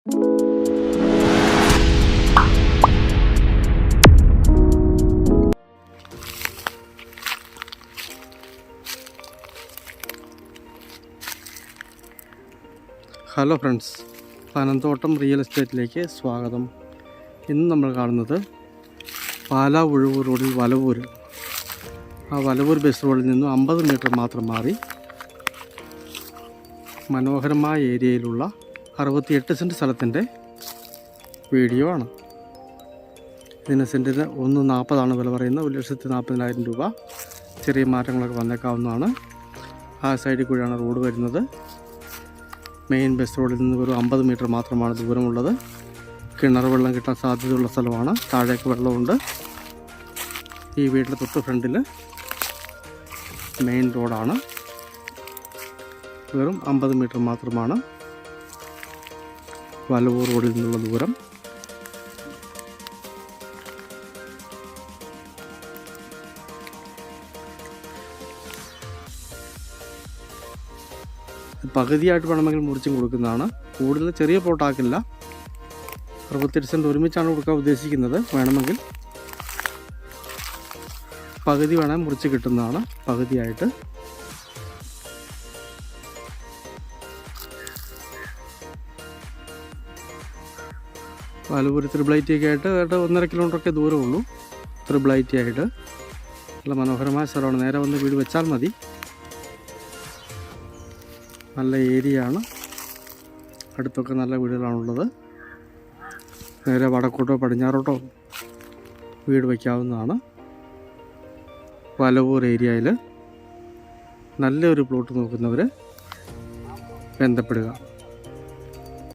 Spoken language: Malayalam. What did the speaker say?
ഹലോ ഫ്രണ്ട്സ്, പനന്തോട്ടം റിയൽ എസ്റ്റേറ്റിലേക്ക് സ്വാഗതം. ഇന്ന് നമ്മൾ കാണുന്നത് പാലാ ഉഴവൂർ റോഡിൽ വലവൂർ. ആ വലവൂർ ബസ് റോഡിൽ നിന്നും 50 മീറ്റർ മാത്രം മാറി മനോഹരമായ ഏരിയയിലുള്ള 68 സെൻറ്റ് സ്ഥലത്തിൻ്റെ വീഡിയോ ആണ്. ഇതിന് സെൻറ്റിന് 1,40 വില പറയുന്നത്. 1,40,000 രൂപ. ചെറിയ മാറ്റങ്ങളൊക്കെ വന്നേക്കാവുന്നതാണ്. ആ സൈഡിൽ കൂടിയാണ് റോഡ് വരുന്നത്. മെയിൻ ബസ് റോഡിൽ നിന്ന് ഒരു 50 മീറ്റർ മാത്രമാണ് ദൂരമുള്ളത്. കിണർ വെള്ളം കിട്ടാൻ സാധ്യതയുള്ള സ്ഥലമാണ്. താഴേക്ക് വെള്ളമുണ്ട്. ഈ വീട്ടിലെ തൊട്ട് ഫ്രണ്ടിൽ മെയിൻ റോഡാണ്. വെറും 50 മീറ്റർ മാത്രമാണ് വലവൂർ റോഡിൽ നിന്നുള്ള ദൂരം. പകുതിയായിട്ട് വേണമെങ്കിൽ മുറിച്ചും കൊടുക്കുന്നതാണ്. കൂടുതൽ ചെറിയ പ്ലോട്ടാക്കില്ല. 68 സെൻറ്റ് ഒരുമിച്ചാണ് കൊടുക്കാൻ ഉദ്ദേശിക്കുന്നത്. വേണമെങ്കിൽ പകുതി വേണമെങ്കിൽ മുറിച്ച് കിട്ടുന്നതാണ്. പകുതിയായിട്ട് വലവൂർ ത്രിബിളൈറ്റിയൊക്കെ ആയിട്ട് 1.5 കിലോമീറ്ററൊക്കെ ദൂരമുള്ളൂ. ത്രിബിളൈറ്റി ആയിട്ട് നല്ല മനോഹരമായ സ്ഥലമാണ്. നേരെ വന്ന് വീട് വെച്ചാൽ മതി. നല്ല ഏരിയ ആണ്. അടുത്തൊക്കെ നല്ല വീടുകളാണുള്ളത്. നേരെ വടക്കോട്ടോ പടിഞ്ഞാറോട്ടോ വീട് വയ്ക്കാവുന്നതാണ്. വലവൂർ ഏരിയയിൽ നല്ലൊരു പ്ലോട്ട് നോക്കുന്നവർ ബന്ധപ്പെടുക.